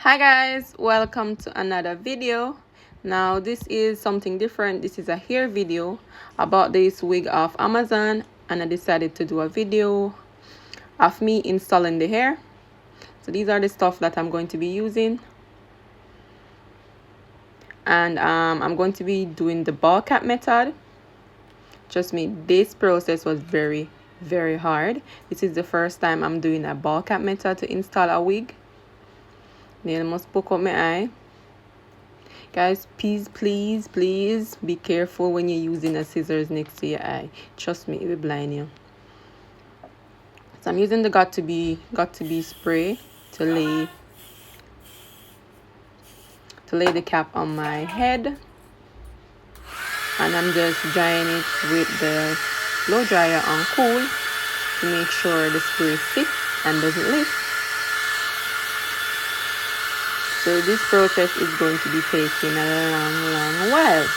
Hi guys, welcome to another video. Now this is something different. This is a hair video about this wig off Amazon, and I decided to do a video of me installing the hair. So these are the stuff that I'm going to be using, and I'm going to be doing the ball cap method. Trust me, this process was very hard. This is the first time I'm doing a ball cap method to install a wig. Then I must poke up my eye. Guys, please be careful when you're using a scissors next to your eye. Trust me, it will blind you. So I'm using the got to be spray to lay the cap on my head, and I'm just drying it with the blow dryer on cool to make sure the spray sits and doesn't lift. So this process is going to be taking a long while.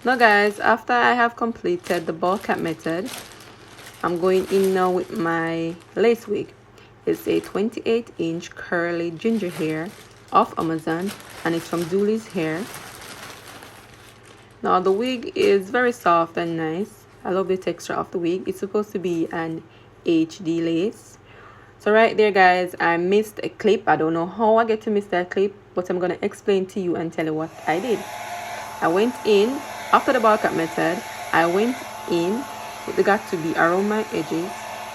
Now guys, after I have completed the ball cap method, I'm going in now with my lace wig. It's a 28-inch curly ginger hair off Amazon, and it's from Julie's Hair. Now the wig is very soft and nice. I love the texture of the wig. It's supposed to be an HD lace. So right there guys, I missed a clip. I don't know how I get to miss that clip, but I'm gonna explain to you and tell you what I did. I went in after the ball cap method. I went in with the got to be around my edges,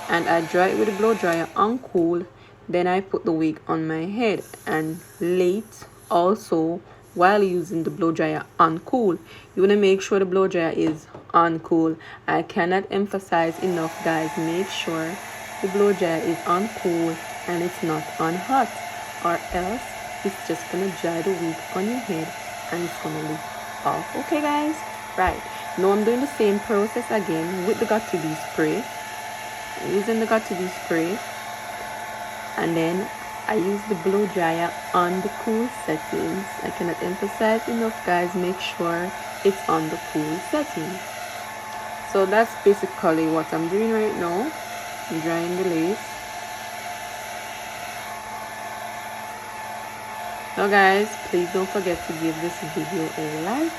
and I dry it with a blow dryer on cool. Then I put the wig on my head and late also while using the blow dryer on cool. You want to make sure the blow dryer is on cool. I cannot emphasize enough guys, make sure the blow dryer is on cool and it's not on hot, or else it's just gonna dry the wig on your head and it's gonna lift off. Okay guys, right now I'm doing the same process again with the got to be spray. I'm using the got to be spray, and then I use the blow dryer on the cool settings. I cannot emphasize enough guys, make sure it's on the cool settings. So that's basically what I'm doing right now. I'm drying the lace. Now guys, please don't forget to give this video a like.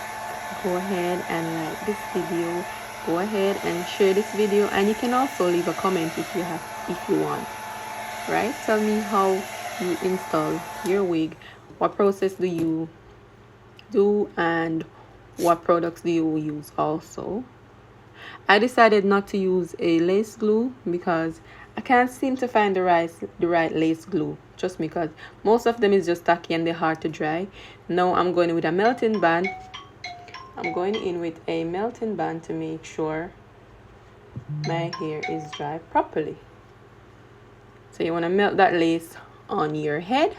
Go ahead and like this video. Go ahead and share this video, and you can also leave a comment if you want. Right? Tell me how you install your wig. What process do you do, and what products do you use also? I decided not to use a lace glue because I can't seem to find the right lace glue. Just because most of them is just tacky and they're hard to dry. Now I'm going with a melting band. I'm going in with a melting band to make sure my hair is dry properly. So you want to melt that lace on your head.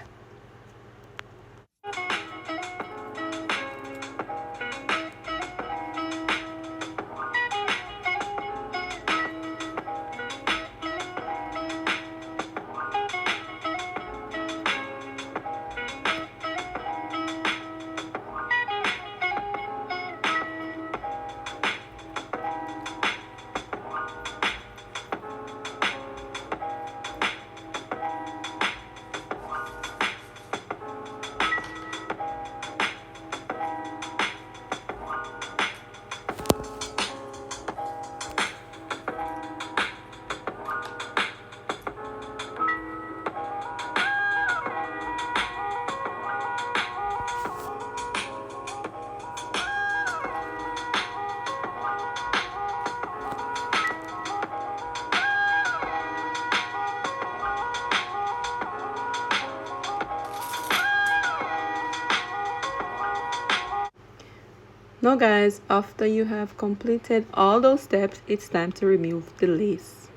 Now guys, after you have completed all those steps, it's time to remove the lace.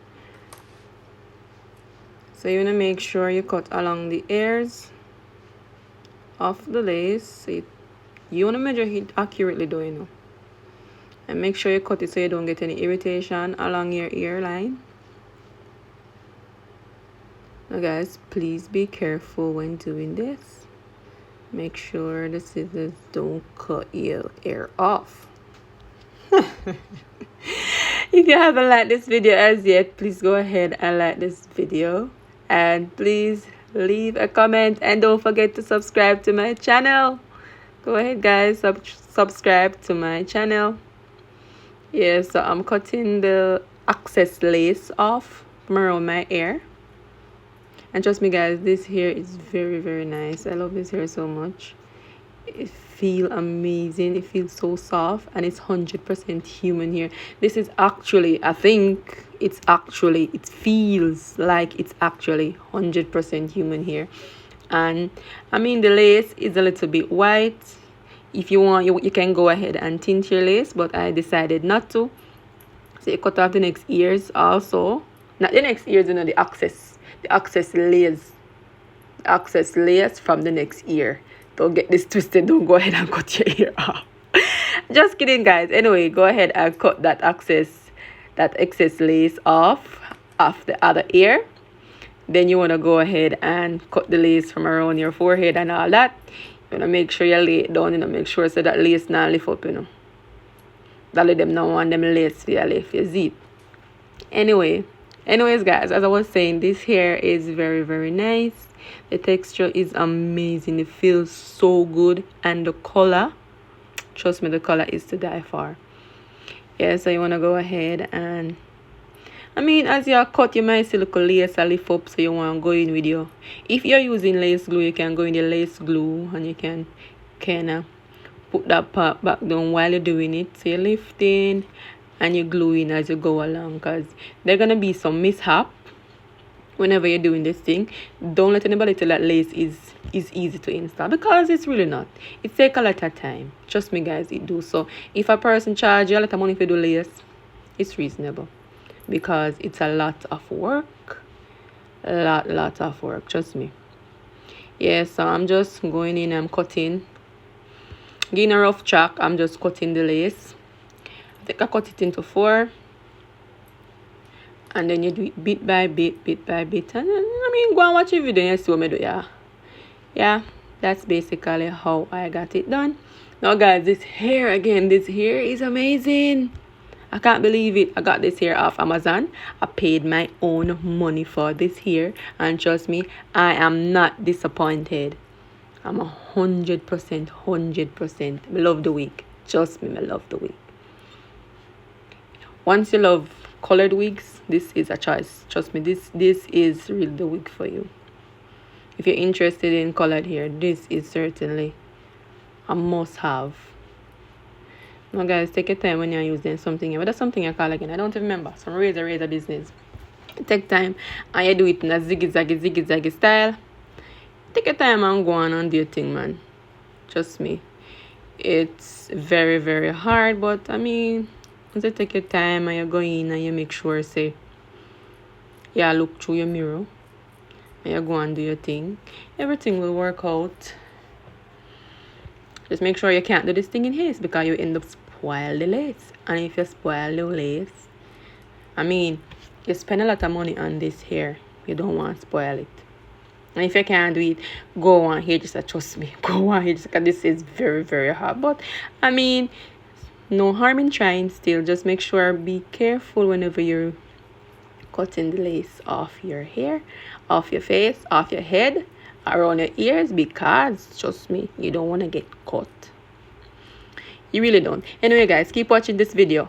So you want to make sure you cut along the ears of the lace. You want to measure it accurately though, you know. And make sure you cut it so you don't get any irritation along your ear line. Now guys, please be careful when doing this. Make sure the scissors don't cut your hair off. If you haven't liked this video as yet, please go ahead and like this video. And please leave a comment, and don't forget to subscribe to my channel. Go ahead guys, subscribe to my channel. Yeah, so I'm cutting the excess lace off from around my ear. And trust me guys, this hair is very, very nice. I love this hair so much. It feels amazing. It feels so soft, and it's 100% human hair. This is actually, I think it feels like it's actually 100% human hair. And I mean, the lace is a little bit white. If you want, you can go ahead and tint your lace, but I decided not to. So you cut off the next ears also. Not the next ears, you know, the excess lace from the next ear. Don't get this twisted. Don't go ahead and cut your ear off. Just kidding guys. Anyway, go ahead and cut that excess lace off the other ear. Then you want to go ahead and cut the lace from around your forehead and all that. You want to make sure you lay it down, you know, make sure so that lace not lift up, you know. that let them know on them lace for your left, you see it. Anyways guys, as I was saying, this hair is very very nice. The texture is amazing, it feels so good, and the color, trust me, the color is to die for. Yeah, so you want to go ahead and, I mean, as you cut, you might see look a lace a lift up, so you want to go in with your, if you're using lace glue, you can go in the lace glue and you can kind of put that part back down while you're doing it. So you're lifting and you're gluing as you go along, because there's going to be some mishap whenever you're doing this thing. Don't let anybody tell that lace is easy to install, because it's really not. It takes a lot of time. Trust me guys, it do. So if a person charge you a lot of money for do lace, it's reasonable, because it's a lot of work. Lot of work, trust me. Yeah, so I'm just going in, I'm cutting, getting a rough track. I'm just cutting the lace. I think I cut it into 4, and then you do it bit by bit. And I mean, go and watch a video and you see what I do. Yeah, that's basically how I got it done. Now guys, this hair is amazing. I can't believe it. I got this hair off Amazon. I paid my own money for this hair, and trust me, I am not disappointed. I'm 100%. I love the wig. Trust me, I love the wig. Once you love colored wigs, this is a choice. Trust me, this is really the wig for you. If you're interested in colored hair, this is certainly a must have. Now guys, take your time when you're using something. But that's something I call again, I don't remember. Some razor business. Take time and you do it in a ziggy style. Take your time and go on and do your thing, man. Trust me. It's very very hard, but I mean, once you take your time and you go in and you make sure, say, yeah, look through your mirror and you go and do your thing, everything will work out. Just make sure you can't do this thing in haste, because you end up spoil the lace. And if you spoil the lace, I mean, you spend a lot of money on this hair. You don't want to spoil it. And if you can't do it, go on here, just trust me. Go on here, just because this is very very hard. But I mean, no harm in trying still. Just make sure, be careful whenever you're cutting the lace off your hair, off your face, off your head, around your ears, because trust me, you don't want to get caught. You really don't. Anyway guys, keep watching this video.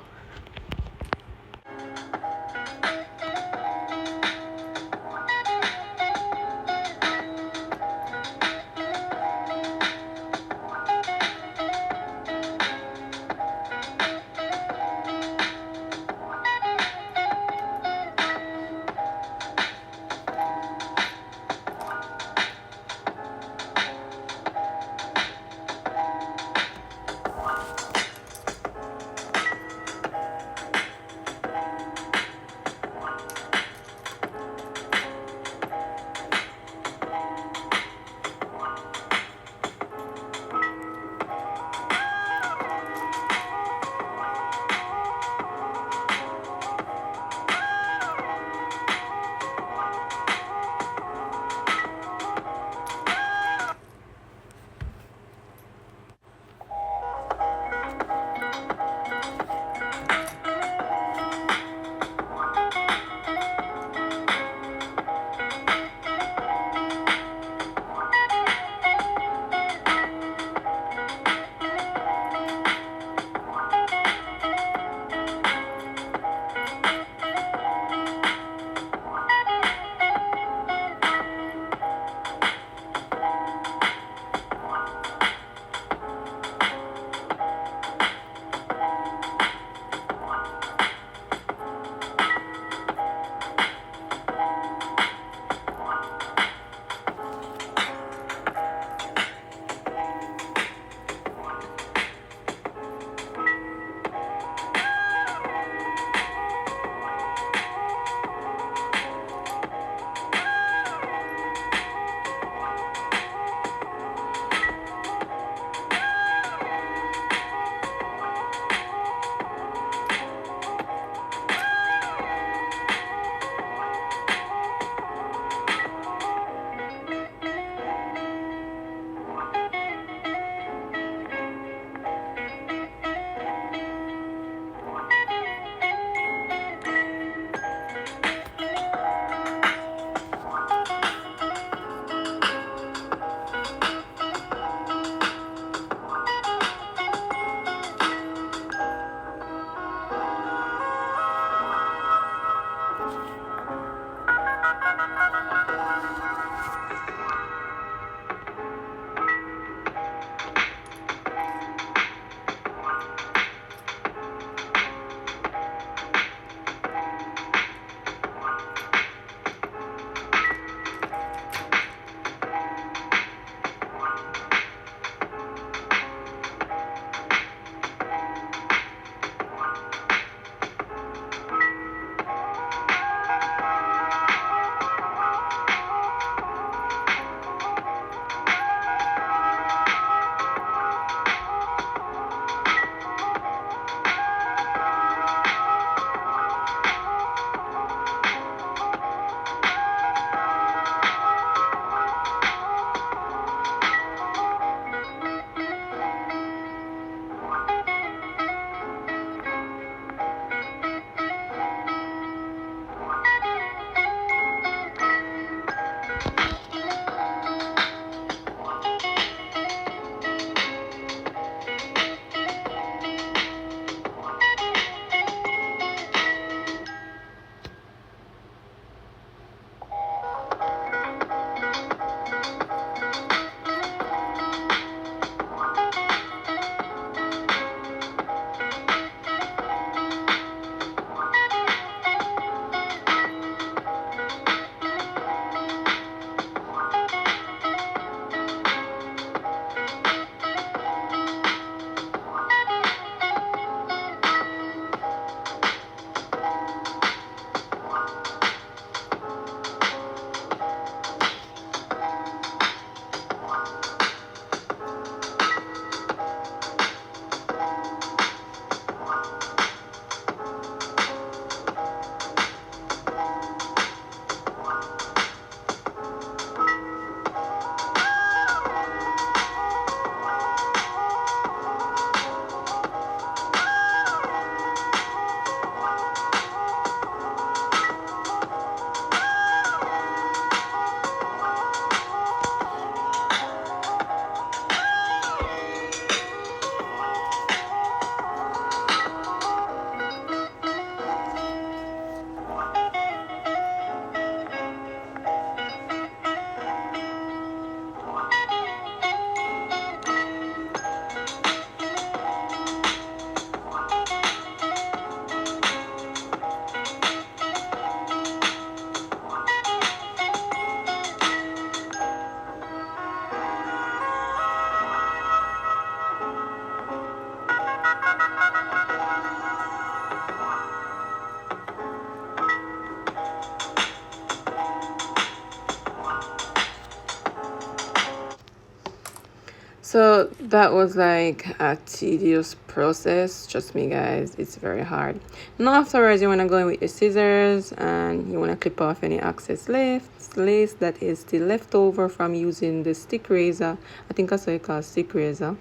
So that was like a tedious process. Trust me, guys, it's very hard. Now afterwards, you want to go in with the scissors and you want to clip off any excess lace that is still left over from using the stick razor. I think that's what you call stick razor.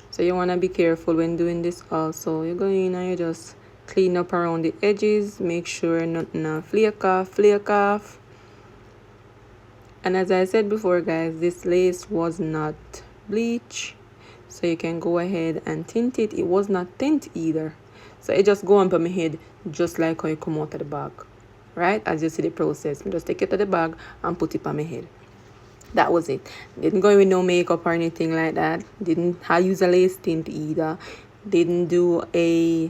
So you want to be careful when doing this also. You go in and you just clean up around the edges, make sure nothing flake off. And as I said before, guys, this lace was not bleach, so you can go ahead and tint it. It was not tint either, so it just go on by my head just like how you come out of the bag, right? As you see the process, I just take it to the bag and put it on my head. That was it. Didn't go in with no makeup or anything like that. Didn't use a lace tint either. Didn't do a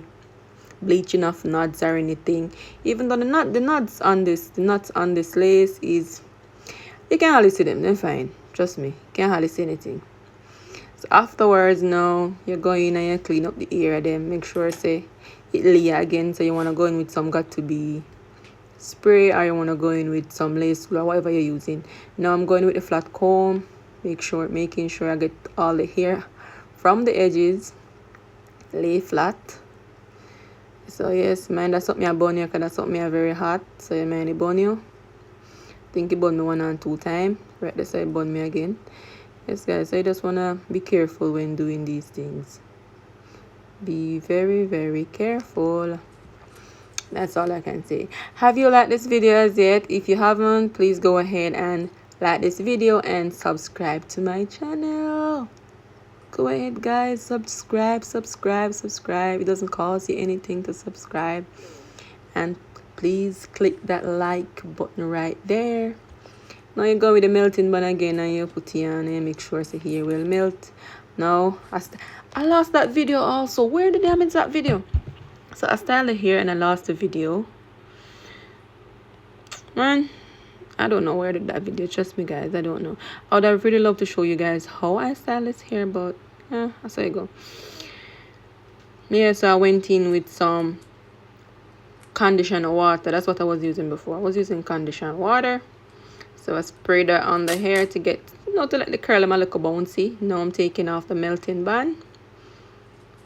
bleaching of knots or anything. Even though the knots on this lace is, you can hardly see them. They're fine. Trust me, you can't hardly see anything. So afterwards, now you're going in and you clean up the area. Then make sure say it lay again. So you want to go in with some got to be spray, or you want to go in with some lace glue or whatever you're using. Now I'm going with the flat comb, making sure I get all the hair from the edges, lay flat. So yes, mind that's something I burn you, because that's something I very hot, so you mind it burn you. Think it burn me 1 and 2 times, right? This side burn me again. Yes guys, I just want to be careful when doing these things. Be very, very careful. That's all I can say. Have you liked this video as yet? If you haven't, please go ahead and like this video and subscribe to my channel. Go ahead guys, subscribe. It doesn't cost you anything to subscribe. And please click that like button right there. Now you go with the melting bun again and you put it on and make sure the hair will melt. Now I lost that video also. Where did I miss that video? So I styled the hair and I lost the video. Man, I don't know where did that video. Trust me guys, I don't know. I would have really loved to show you guys how I style this hair, but yeah, that's how you go. Yeah, so I went in with some conditioner water. That's what I was using before. I was using conditioner water. So I sprayed that on the hair to get, to let the curl a little bouncy. Now I'm taking off the melting band.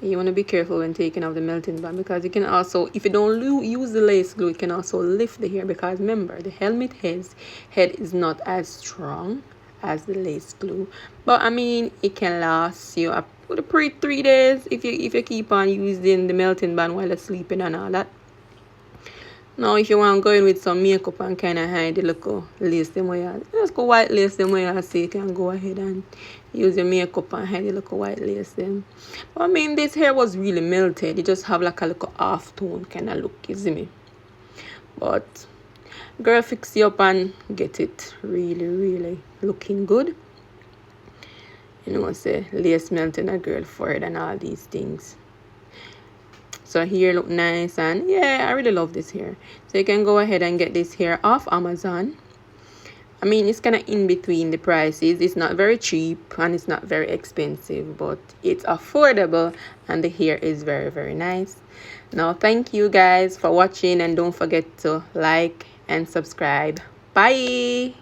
You want to be careful when taking off the melting band, because you can also, if you don't use the lace glue, it can also lift the hair, because remember the helmet head is not as strong as the lace glue. But I mean, it can last you up to a pretty 3 days if you keep on using the melting band while you're sleeping and all that. Now if you want to go in with some makeup and kind of hide the little lace them where just go white lace them where, so you can go ahead and use your makeup and hide the little white lace them. But I mean, this hair was really melted. It just have like a little half tone kind of look, you see me? But girl, fix you up and get it really, really looking good. You know, say lace melting a girl forehead and all these things. So here look nice, and yeah, I really love this hair. So you can go ahead and get this hair off Amazon. I mean, it's kind of in between the prices. It's not very cheap and it's not very expensive, but it's affordable and the hair is very, very nice. Now, thank you guys for watching, and don't forget to like and subscribe. Bye.